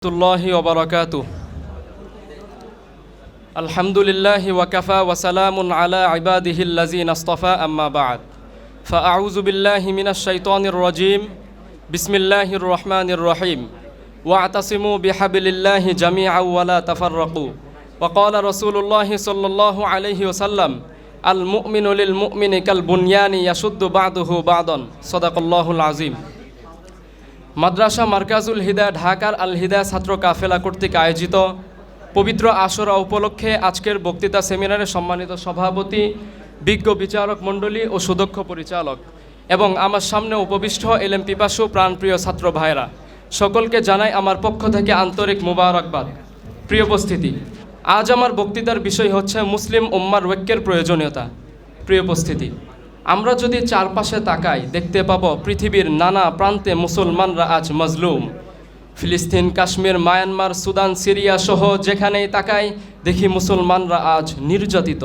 الله وبركاته. الحمد لله وكفى وسلام على عباده الذين اصطفى أما بعد فأعوذ بالله من الشيطان الرجيم بسم الله الرحمن الرحيم واعتصموا بحبل الله جميعا ولا تفرقوا وقال رسول الله صلى الله عليه وسلم المؤمن للمؤمن كالبنيان يشد بعضه بعضا صدق الله العظيم. মাদ্রাসা মার্কাজুল হিদায়া ঢাকার আল হিদায়া ছাত্র কাফেলা কর্তৃক আয়োজিত পবিত্র আশুরা উপলক্ষে আজকের বক্তৃতা সেমিনারে সম্মানিত সভাপতি, বিজ্ঞ বিচারক মণ্ডলী ও সুদক্ষ পরিচালক এবং আমার সামনে উপবিষ্ট এলএম পিপাসু প্রাণপ্রিয় ছাত্র ভাইরা, সকলকে জানাই আমার পক্ষ থেকে আন্তরিক মুবারকবাদ। প্রিয় উপস্থিতি, আজ আমার বক্তৃতার বিষয় হচ্ছে মুসলিম উম্মার ঐক্যের প্রয়োজনীয়তা। প্রিয় উপস্থিতি, আমরা যদি চারপাশে তাকাই দেখতে পাবো পৃথিবীর নানা প্রান্তে মুসলমানরা আজ মজলুম। ফিলিস্তিন, কাশ্মীর, মায়ানমার, সুদান, সিরিয়া সহ যেখানেই তাকাই দেখি মুসলমানরা আজ নির্যাতিত।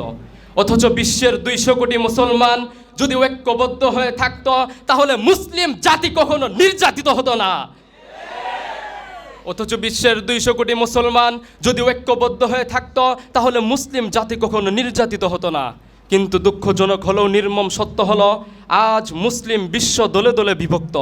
অথচ বিশ্বের 200 কোটি মুসলমান যদি ঐক্যবদ্ধ হয়ে থাকতো তাহলে মুসলিম জাতি কখনো নির্যাতিত হতো না। অথচ বিশ্বের 200 কোটি মুসলমান যদি ঐক্যবদ্ধ হয়ে থাকতো তাহলে মুসলিম জাতি কখনো নির্যাতিত হতো না। কিন্তু দুঃখজনক হলেও নির্মম সত্য হলো আজ মুসলিম বিশ্ব দলে দলে বিভক্ত।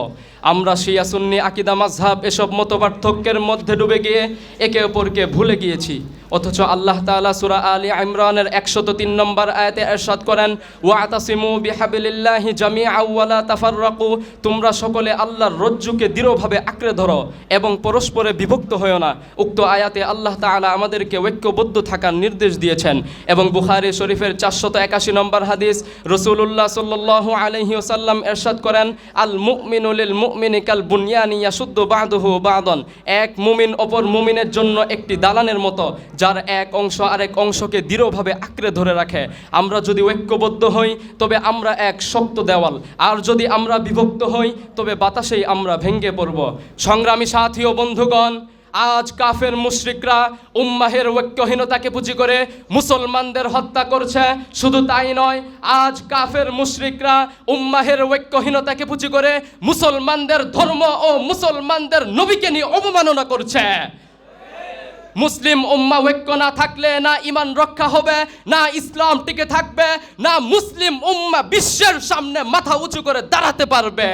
আমরা শিয়া সুন্নি আকীদা মাযহাব এসব মতপার্থক্যের মধ্যে ডুবে গিয়ে একে অপরকে ভুলে গিয়েছি। অথচ আল্লাহ তাআলা সূরা আলী ইমরানের 103 নম্বর আয়াতে ইরশাদ করেন, ওয়াতাসিমু বিহাবিলিল্লাহি জামিআন ওয়া লা তাফাররাকু, তোমরা সকলে আল্লাহর রজ্জুকে দৃঢ়ভাবে আঁকড়ে ধরো এবং পরস্পরে বিভক্ত হয়ো না। উক্ত আয়াতে আল্লাহ তাআলা আমাদেরকে ঐক্যবদ্ধ থাকার নির্দেশ দিয়েছেন এবং বুখারী শরীফের 481 নম্বর হাদিস রাসূলুল্লাহ সাল্লাল্লাহু আলাইহি ওয়াসাল্লাম ইরশাদ করেন, আল মুমিনু লিল মুমিনি কাল বুনয়ানি ইয়াশুদ্দু বা'দুহু বা'দান, এক মুমিন অপর মুমিনের জন্য একটি দালানের মতো, যার এক অংশ আরেক অংশকে দৃঢ়ভাবে আঁকড়ে ধরে রাখে। আমরা যদি ঐক্যবদ্ধ হই তবে আমরা এক শক্ত দেওয়াল, আর যদি আমরা বিভক্ত হই তবে বাতাসেই আমরা ভেঙে পড়ব। সংগ্রামী সাথী ও বন্ধুগণ, আজ কাফের মুশরিকরা উম্মাহের ঐক্যহীনতাকে পুঁজি করে মুসলমানদের হত্যা করছে। শুধু তাই নয়, আজ কাফের মুশরিকরা উম্মাহের ঐক্যহীনতাকে পুঁজি করে মুসলমানদের ধর্ম ও মুসলমানদের নবীকে নিয়ে অবমাননা করছে। মুসলিম উম্মাহ ঐক্য না থাকলে না ঈমান রক্ষা হবে, না ইসলাম টিকে থাকবে, না মুসলিম উম্মাহ বিশ্বের সামনে মাথা উঁচু করে দাঁড়াতে পারবে।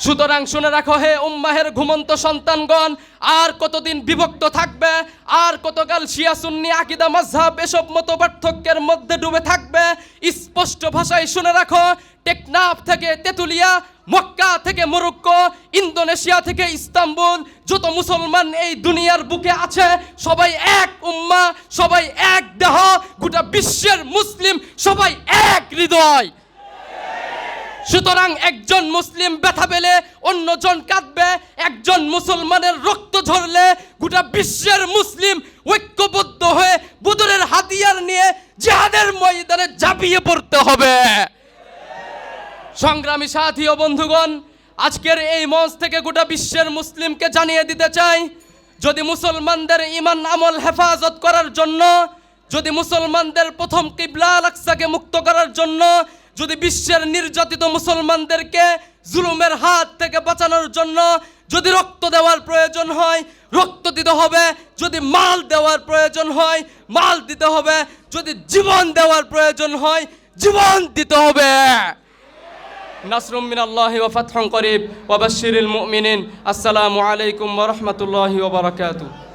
সুতরাং শুনে রাখো হে উম্মাহের ঘুমন্ত সন্তানগণ, আর কতদিন বিভক্ত থাকবে? আর কতকাল শিয়া সুন্নি আকীদা মাযহাব এসব মতপার্থক্যের মধ্যে ডুবে থাকবে? স্পষ্ট ভাষায় শুনে রাখো, টেকনাফ থেকে তেতুলিয়া, মক্কা থেকে মরক্কো, ইন্দোনেশিয়া থেকে ইস্তাম্বুল, যত মুসলমান এই দুনিয়ার বুকে আছে সবাই এক উম্মাহ, সবাই এক দেহ, গোটা বিশ্বের মুসলিম সবাই এক হৃদয়। সুতরাং একজন মুসলিম ব্যথা পেলে অন্যজন কাঁদবে, একজন মুসলমানের রক্ত ঝরলে গোটা বিশ্বের মুসলিম ঐক্যবদ্ধ হয়ে বদরের হাতিয়ার নিয়ে জিহাদের ময়দানে ঝাঁপিয়ে পড়তে হবে। সংগ্রামী সাথী ও বন্ধুগণ, আজকের এই মঞ্চ থেকে গোটা বিশ্বের মুসলিমকে জানিয়ে দিতে চাই, যদি মুসলমানদের ঈমান আমল হেফাজত করার জন্য, যদি মুসলমানদের প্রথম কিবলা আল আকসাকে মুক্ত করার জন্য, যদি বিশ্বের নির্যাতিত মুসলমানদেরকে জুলুমের হাত থেকে বাঁচানোর জন্য যদি রক্ত দেওয়ার প্রয়োজন হয় রক্ত দিতে হবে, যদি মাল দেওয়ার প্রয়োজন হয় মাল দিতে হবে, যদি জীবন দেওয়ার প্রয়োজন হয় জীবন দিতে হবে। নাসরুম মিনাল্লাহি ওয়া ফাতহুন করিব ওয়া বাশশিরিল মুমিনিন। আসসালামু আলাইকুম ওয়া রাহমাতুল্লাহি ওয়া বারাকাতুহু।